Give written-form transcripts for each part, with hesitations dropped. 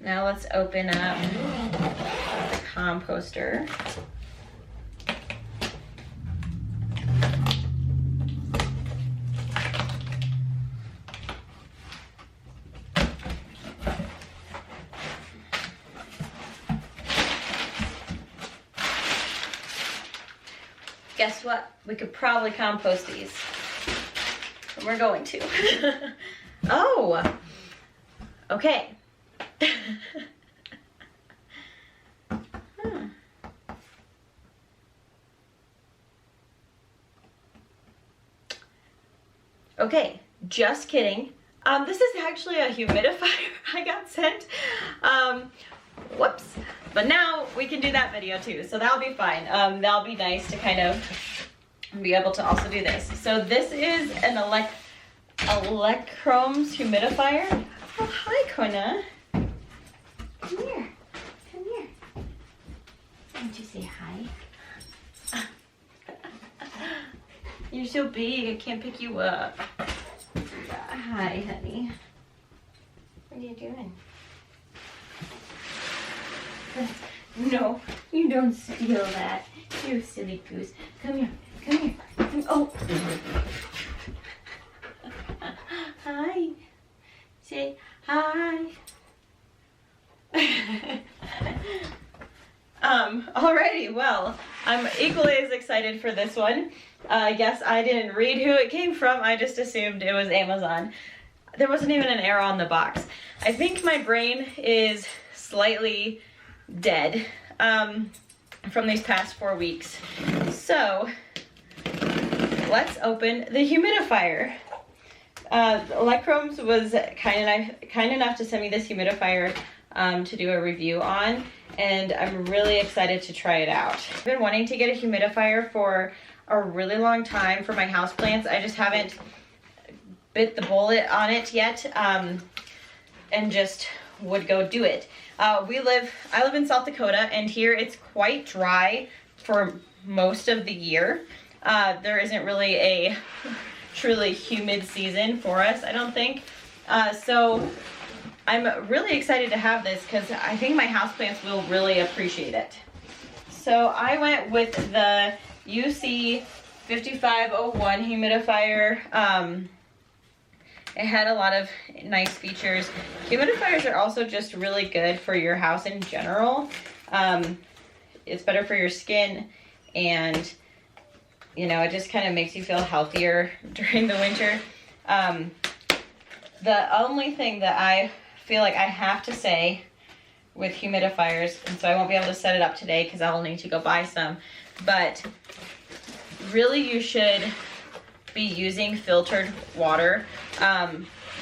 Now let's open up the composter. Guess what? We could probably compost these. And we're going to. Oh! Okay. Okay, just kidding. This is actually a humidifier I got sent. Whoops. But now we can do that video too, so that'll be fine. That'll be nice to kind of be able to also do this. So this is an Elechomes humidifier. Oh, hi, Kona. Come here. Come here. Why don't you say hi? You're so big, I can't pick you up. Hi, honey. What are you doing? No, you don't steal that. You silly goose. Come here. Come here. Oh. Hi. Say hi. Alrighty, well, I'm equally as excited for this one. I guess I didn't read who it came from. I just assumed it was Amazon. There wasn't even an arrow on the box. I think my brain is slightly dead from these past 4 weeks. So let's open the humidifier. Elechomes was kind enough to send me this humidifier to do a review on, and I'm really excited to try it out. I've been wanting to get a humidifier for a really long time for my houseplants. I just haven't bit the bullet on it yet, and just would go do it. I live in South Dakota, and here it's quite dry for most of the year. There isn't really a truly humid season for us, I don't think. So I'm really excited to have this because I think my houseplants will really appreciate it. So I went with the UC5501 humidifier. It had a lot of nice features. Humidifiers are also just really good for your house in general. It's better for your skin, and you know, it just kind of makes you feel healthier during the winter. The only thing that I feel like I have to say with humidifiers, and so I won't be able to set it up today because I'll need to go buy some, but really you should be using filtered water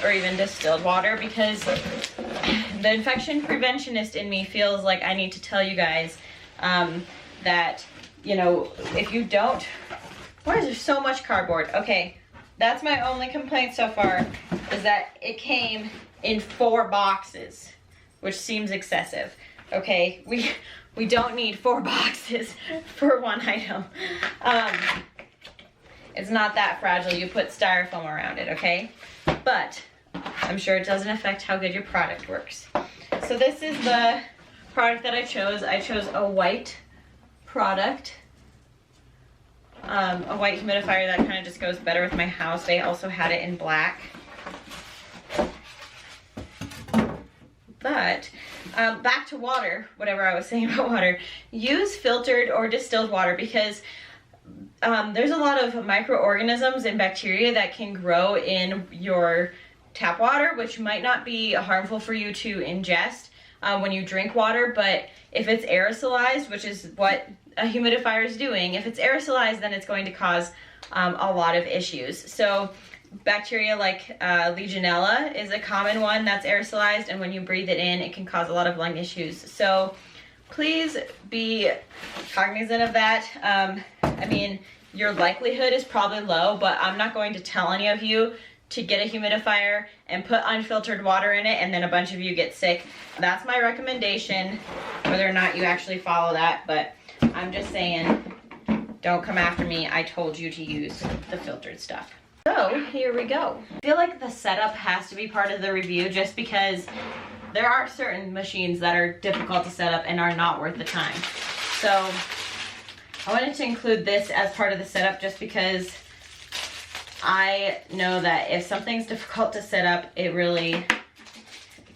or even distilled water, because the infection preventionist in me feels like I need to tell you guys that, you know, if you don't, why is there so much cardboard? Okay, that's my only complaint so far, is that it came in 4 boxes, which seems excessive. Okay, we don't need 4 boxes for one item. It's not that fragile. You put styrofoam around it, okay? But I'm sure it doesn't affect how good your product works. So this is the product that I chose. I chose a white product. A white humidifier that kind of just goes better with my house. They also had it in black. But back to water, whatever I was saying about water. Use filtered or distilled water, because there's a lot of microorganisms and bacteria that can grow in your tap water, which might not be harmful for you to ingest when you drink water, but if it's aerosolized, which is what a humidifier is doing, if it's aerosolized, then it's going to cause a lot of issues. So bacteria like Legionella is a common one that's aerosolized, and when you breathe it in, it can cause a lot of lung issues. So please be cognizant of that. I mean, your likelihood is probably low, but I'm not going to tell any of you to get a humidifier and put unfiltered water in it and then a bunch of you get sick. That's my recommendation, whether or not you actually follow that, but I'm just saying, don't come after me. I told you to use the filtered stuff. So here we go. I feel like the setup has to be part of the review, just because there are certain machines that are difficult to set up and are not worth the time. So I wanted to include this as part of the setup just because I know that if something's difficult to set up, it really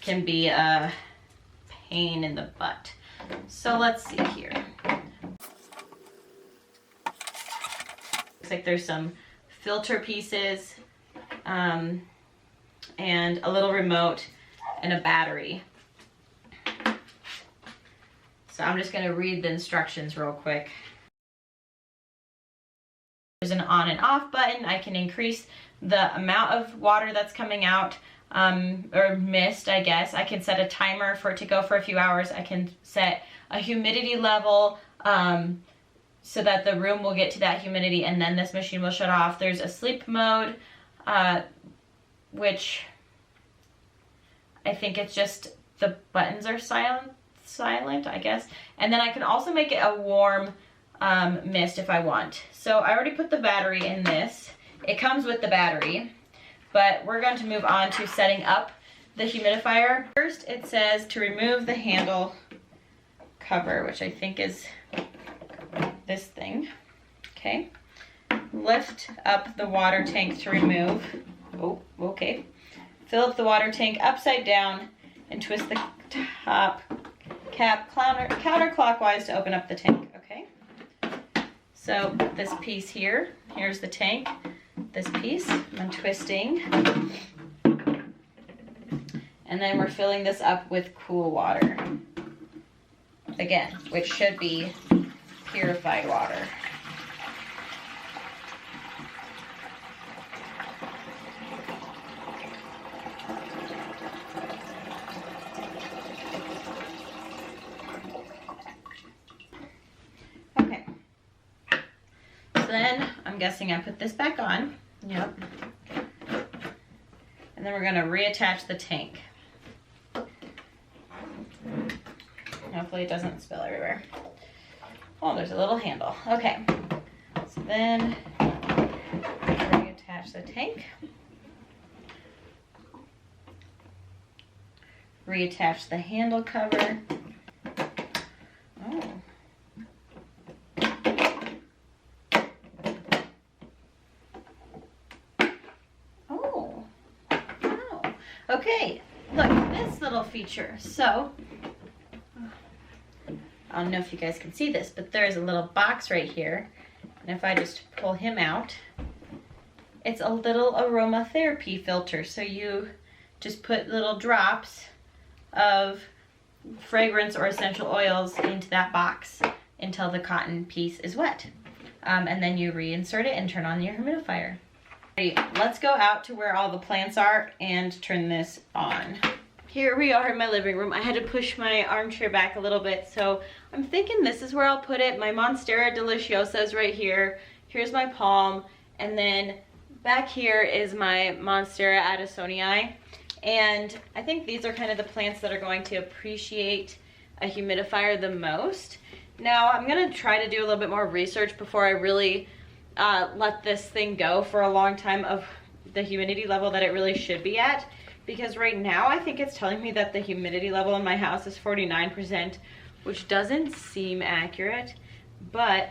can be a pain in the butt. So let's see here. Looks like there's some filter pieces and a little remote and a battery. So I'm just going to read the instructions real quick. There's an on and off button. I can increase the amount of water that's coming out, or mist, I guess. I can set a timer for it to go for a few hours. I can set a humidity level so that the room will get to that humidity and then this machine will shut off. There's a sleep mode, which I think it's just the buttons are silent, I guess. And then I can also make it a warm mist if I want. So I already put the battery in this. It comes with the battery, but we're going to move on to setting up the humidifier. First, it says to remove the handle cover, which I think is this thing. Okay. Lift up the water tank to remove. Oh, okay. Fill up the water tank upside down and twist the top cap counterclockwise to open up the tank. Okay. So this piece here, here's the tank. This piece, I'm twisting. And then we're filling this up with cool water. Again, which should be purified water. Okay. So then I'm guessing I put this back on. Yep. And then we're going to reattach the tank. Hopefully it doesn't spill everywhere. Oh, there's a little handle. Okay. So then reattach the tank. Reattach the handle cover. Oh. Oh. Wow. Okay. Look, this little feature. So I don't know if you guys can see this, but there's a little box right here. And if I just pull him out, it's a little aromatherapy filter. So you just put little drops of fragrance or essential oils into that box until the cotton piece is wet. And then you reinsert it and turn on your humidifier. Alright, let's go out to where all the plants are and turn this on. Here we are in my living room. I had to push my armchair back a little bit, so I'm thinking this is where I'll put it. My Monstera deliciosa is right here. Here's my palm, and then back here is my Monstera addisonii. And I think these are kind of the plants that are going to appreciate a humidifier the most. Now, I'm gonna try to do a little bit more research before I really let this thing go for a long time of the humidity level that it really should be at. Because right now I think it's telling me that the humidity level in my house is 49%, which doesn't seem accurate, but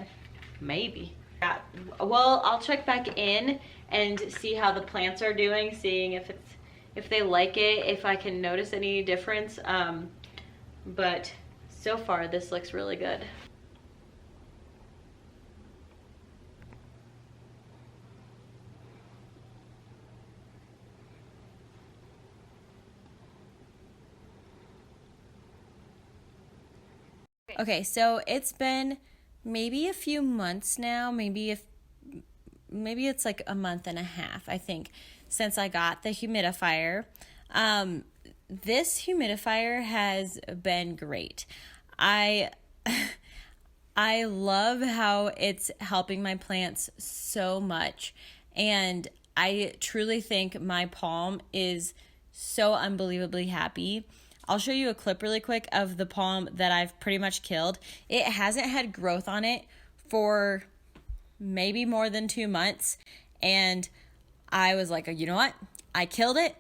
maybe. Yeah. Well, I'll check back in and see how the plants are doing, seeing if they like it, if I can notice any difference. But so far this looks really good. Okay, so it's been maybe a few months now, maybe it's like a month and a half, I think, since I got the humidifier. This humidifier has been great. I love how it's helping my plants so much, and I truly think my palm is so unbelievably happy. I'll show you a clip really quick of the palm that I've pretty much killed. It hasn't had growth on it for maybe more than 2 months. And I was like, you know what? I killed it.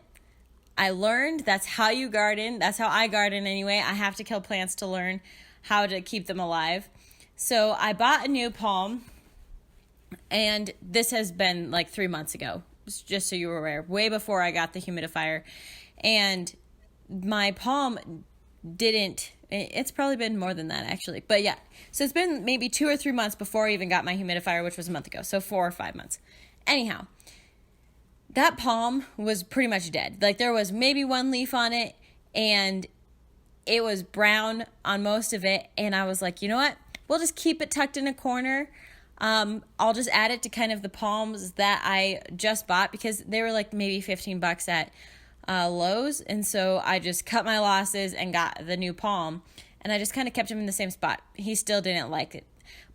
I learned that's how you garden. That's how I garden anyway. I have to kill plants to learn how to keep them alive. So I bought a new palm, and this has been like 3 months ago, just so you were aware, way before I got the humidifier. And my palm didn't, it's probably been more than that actually, but yeah. So it's been maybe 2 or 3 months before I even got my humidifier, which was a month ago. So 4 or 5 months. Anyhow, that palm was pretty much dead. Like there was maybe one leaf on it, and it was brown on most of it. And I was like, you know what? We'll just keep it tucked in a corner. I'll just add it to kind of the palms that I just bought, because they were like maybe $15 at Lowe's. And so I just cut my losses and got the new palm, and I just kind of kept him in the same spot. He still didn't like it.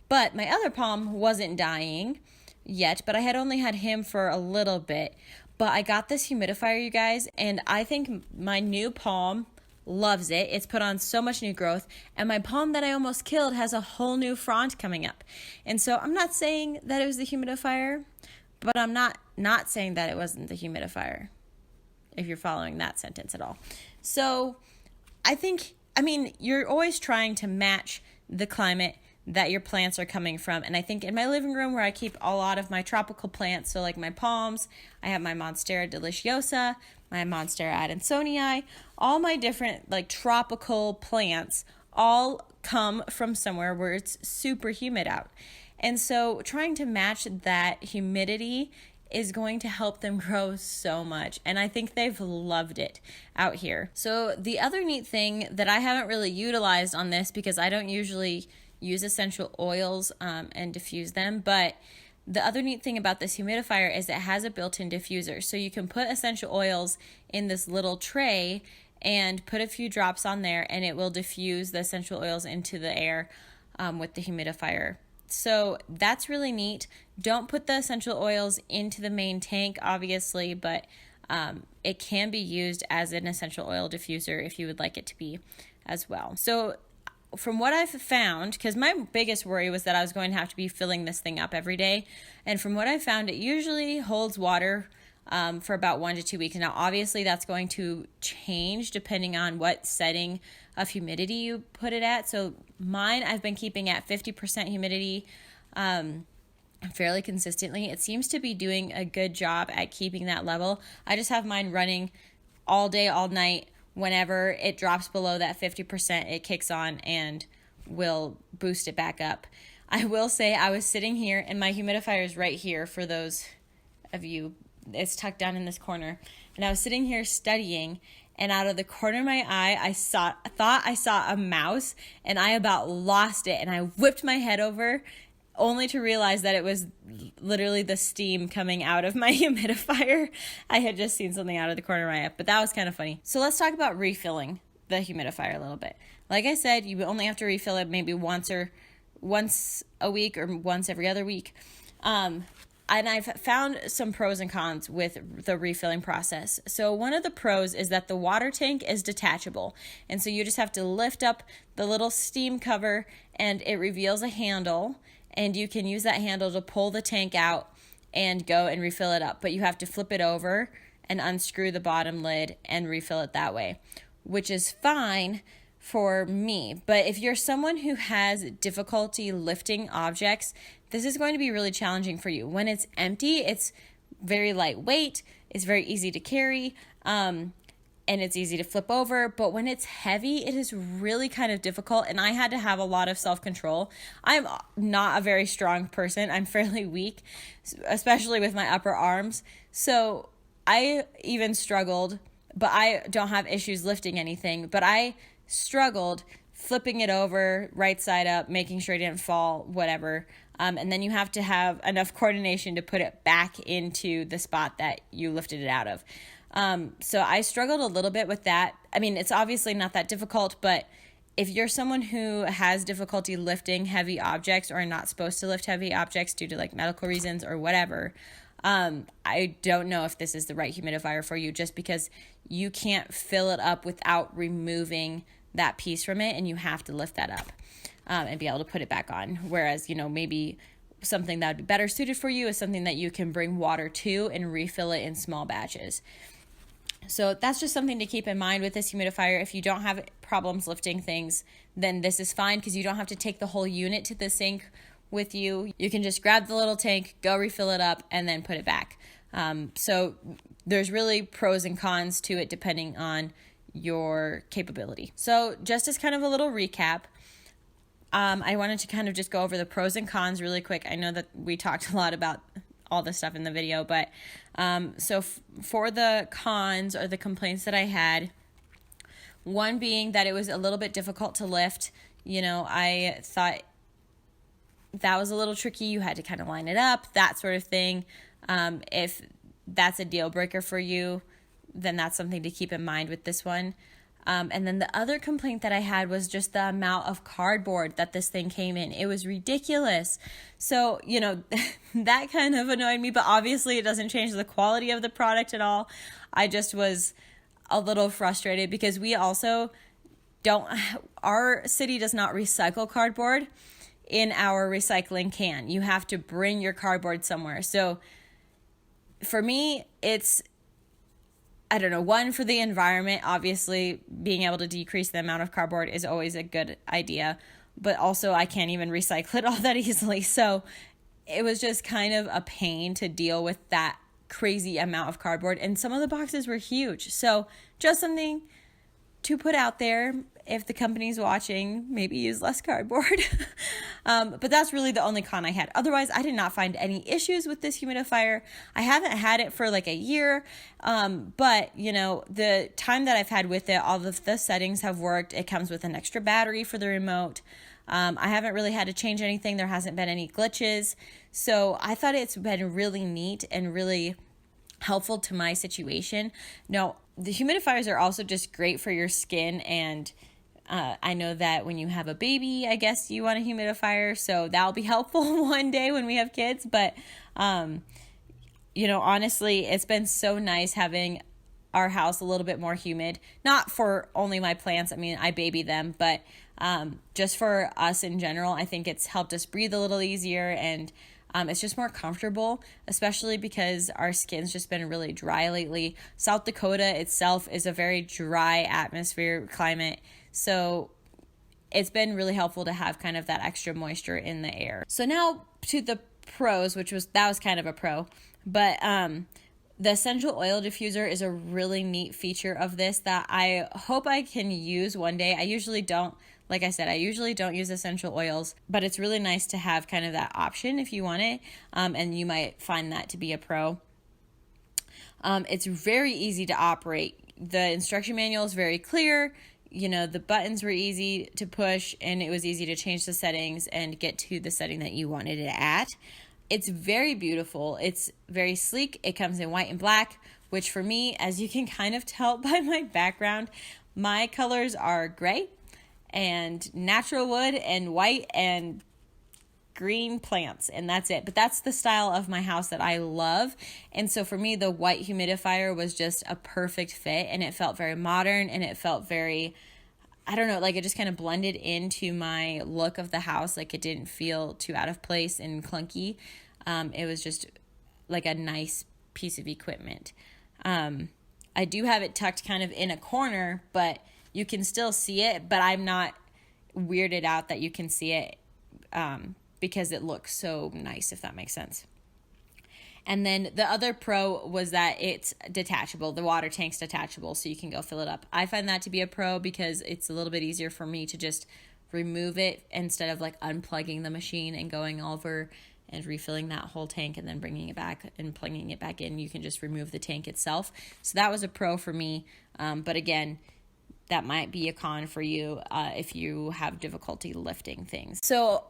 But my other palm wasn't dying yet, but I had only had him for a little bit. But I got this humidifier, you guys, and I think my new palm loves it. It's put on so much new growth, and my palm that I almost killed has a whole new frond coming up. And so I'm not saying that it was the humidifier, but I'm not saying that it wasn't the humidifier, if you're following that sentence at all. So I mean, you're always trying to match the climate that your plants are coming from. And I think in my living room, where I keep a lot of my tropical plants, so like my palms, I have my Monstera deliciosa, my Monstera adansonii, all my different like tropical plants all come from somewhere where it's super humid out. And so trying to match that humidity is going to help them grow so much. And I think they've loved it out here. So the other neat thing that I haven't really utilized on this, because I don't usually use essential oils and diffuse them, but the other neat thing about this humidifier is it has a built-in diffuser. So you can put essential oils in this little tray and put a few drops on there, and it will diffuse the essential oils into the air with the humidifier. So that's really neat. Don't put the essential oils into the main tank, obviously, but it can be used as an essential oil diffuser if you would like it to be as well. So from what I've found, because my biggest worry was that I was going to have to be filling this thing up every day, and from what I found, it usually holds water for about 1 to 2 weeks. Now, obviously, that's going to change depending on what setting of humidity you put it at. So mine, I've been keeping at 50% humidity fairly consistently. It seems to be doing a good job at keeping that level. I just have mine running all day, all night. Whenever it drops below that 50%, it kicks on and will boost it back up. I will say I was sitting here, and my humidifier is right here for those of you. It's tucked down in this corner. And I was sitting here studying, and out of the corner of my eye, I thought I saw a mouse, and I about lost it. And I whipped my head over, only to realize that it was literally the steam coming out of my humidifier. I had just seen something out of the corner of my eye, but that was kind of funny. So let's talk about refilling the humidifier a little bit. Like I said, you only have to refill it maybe once a week or once every other week. And I've found some pros and cons with the refilling process. So one of the pros is that the water tank is detachable. And so you just have to lift up the little steam cover, and it reveals a handle, and you can use that handle to pull the tank out and go and refill it up. But you have to flip it over and unscrew the bottom lid and refill it that way, which is fine for me. But if you're someone who has difficulty lifting objects, this is going to be really challenging for you. When it's empty, it's very lightweight, it's very easy to carry, and it's easy to flip over. But when it's heavy, it is really kind of difficult, and I had to have a lot of self-control. I'm not a very strong person. I'm fairly weak, especially with my upper arms. So I even struggled, but I don't have issues lifting anything, but I struggled flipping it over right side up, making sure it didn't fall, whatever. And then you have to have enough coordination to put it back into the spot that you lifted it out of. So I struggled a little bit with that. I mean, it's obviously not that difficult, but if you're someone who has difficulty lifting heavy objects or are not supposed to lift heavy objects due to like medical reasons or whatever, I don't know if this is the right humidifier for you, just because you can't fill it up without removing that piece from it, and you have to lift that up and be able to put it back on. Whereas, maybe something that would be better suited for you is something that you can bring water to and refill it in small batches. So that's just something to keep in mind with this humidifier. If you don't have problems lifting things, then this is fine because you don't have to take the whole unit to the sink with you. You can just grab the little tank, go refill it up, and then put it back. So there's really pros and cons to it depending on your capability. So just as kind of a little recap, I wanted to kind of just go over the pros and cons really quick. I know that we talked a lot about all this stuff in the video, but for the cons or the complaints that I had, one being that it was a little bit difficult to lift. You know, I thought that was a little tricky. You had to kind of line it up, that sort of thing. If that's a deal breaker for you, then that's something to keep in mind with this one. And then the other complaint that I had was just the amount of cardboard that this thing came in. It was ridiculous. So, you know, that kind of annoyed me, but obviously it doesn't change the quality of the product at all. I just was a little frustrated because we also our city does not recycle cardboard in our recycling can. You have to bring your cardboard somewhere. So for me, it's, I don't know, one, for the environment, obviously being able to decrease the amount of cardboard is always a good idea, but also I can't even recycle it all that easily. So it was just kind of a pain to deal with that crazy amount of cardboard, and some of the boxes were huge. So just something to put out there. If the company's watching, maybe use less cardboard. But that's really the only con I had. Otherwise, I did not find any issues with this humidifier. I haven't had it for like a year, but you know, the time that I've had with it, all of the settings have worked. It comes with an extra battery for the remote. I haven't really had to change anything. There hasn't been any glitches. So I thought it's been really neat and really helpful to my situation. Now, the humidifiers are also just great for your skin, and I know that when you have a baby, I guess you want a humidifier, so that'll be helpful one day when we have kids. But, you know, honestly, it's been so nice having our house a little bit more humid. Not for only my plants, I mean, I baby them, but just for us in general, I think it's helped us breathe a little easier, and it's just more comfortable, especially because our skin's just been really dry lately. South Dakota itself is a very dry atmosphere, climate, so it's been really helpful to have kind of that extra moisture in the air. So now to the pros, that was kind of a pro, but the essential oil diffuser is a really neat feature of this that I hope I can use one day. I usually don't. Like I said, I usually don't use essential oils, but it's really nice to have kind of that option if you want it, and you might find that to be a pro. It's very easy to operate. The instruction manual is very clear. You know, the buttons were easy to push, and it was easy to change the settings and get to the setting that you wanted it at. It's very beautiful. It's very sleek. It comes in white and black, which for me, as you can kind of tell by my background, my colors are gray and natural wood and white and green plants, and that's it. But that's the style of my house that I love, and so for me, the white humidifier was just a perfect fit, and it felt very modern, and it felt very, I don't know, like it just kind of blended into my look of the house. Like it didn't feel too out of place and clunky. It was just like a nice piece of equipment. I do have it tucked kind of in a corner, but you can still see it, but I'm not weirded out that you can see it because it looks so nice, if that makes sense. And then the other pro was that it's detachable. The water tank's detachable, so you can go fill it up. I find that to be a pro because it's a little bit easier for me to just remove it instead of like unplugging the machine and going over and refilling that whole tank and then bringing it back and plugging it back in. You can just remove the tank itself. So that was a pro for me. But again, that might be a con for you if you have difficulty lifting things. So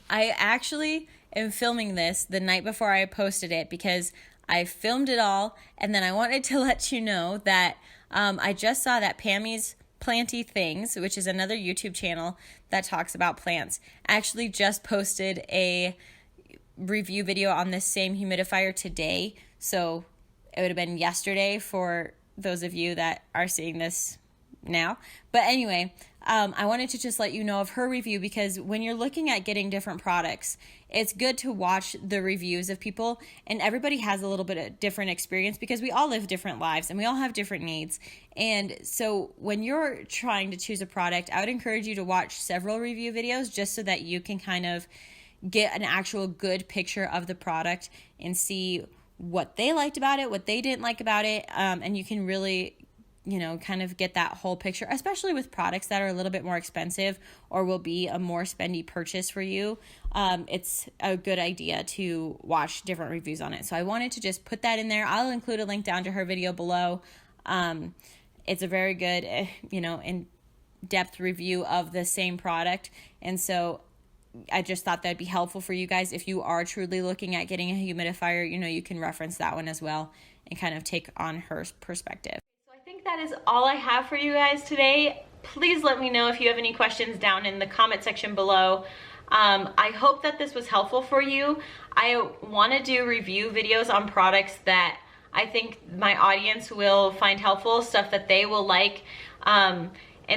I actually am filming this the night before I posted it because I filmed it all, and then I wanted to let you know that I just saw that Pammy's Planty Things, which is another YouTube channel that talks about plants, actually just posted a review video on this same humidifier today. So it would have been yesterday for those of you that are seeing this now. But anyway, I wanted to just let you know of her review, because when you're looking at getting different products, it's good to watch the reviews of people, and everybody has a little bit of different experience because we all live different lives and we all have different needs. And so when you're trying to choose a product, I would encourage you to watch several review videos just so that you can kind of get an actual good picture of the product and see what they liked about it, what they didn't like about it, and you can really, you know, kind of get that whole picture, especially with products that are a little bit more expensive or will be a more spendy purchase for you. It's a good idea to watch different reviews on it. So I wanted to just put that in there. I'll include a link down to her video below. It's a very good, you know, in-depth review of the same product. And so I just thought that'd be helpful for you guys. If you are truly looking at getting a humidifier, you know, you can reference that one as well and kind of take on her perspective. I think that is all I have for you guys today. Please let me know if you have any questions down in the comment section below. I hope that this was helpful for you. I want to do review videos on products that I think my audience will find helpful, stuff that they will like. And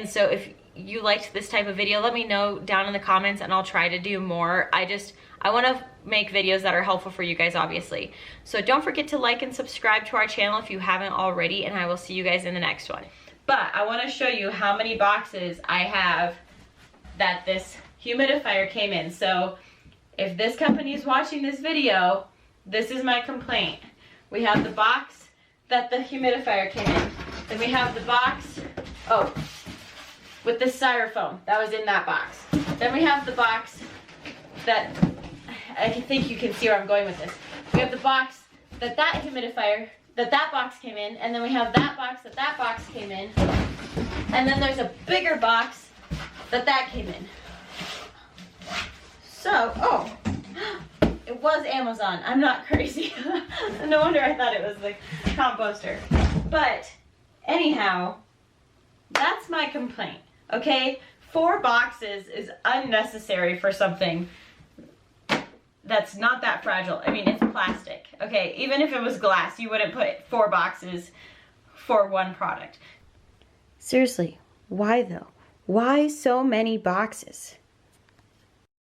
so if you liked this type of video, let me know down in the comments and I'll try to do more. I want to make videos that are helpful for you guys, obviously. So don't forget to like and subscribe to our channel if you haven't already, and I will see you guys in the next one. But I want to show you how many boxes I have that this humidifier came in. So if this company is watching this video, this is my complaint. We have the box that the humidifier came in. Then we have the box, with the styrofoam that was in that box. Then we have the box that, I think you can see where I'm going with this. We have the box that humidifier, that box came in, and then we have that box that box came in, and then there's a bigger box that came in. So, it was Amazon. I'm not crazy. No wonder I thought it was the composter. But anyhow, that's my complaint. Okay, 4 boxes is unnecessary for something that's not that fragile. I mean, it's plastic. Okay, even if it was glass, you wouldn't put 4 boxes for one product. Seriously, why though? Why so many boxes?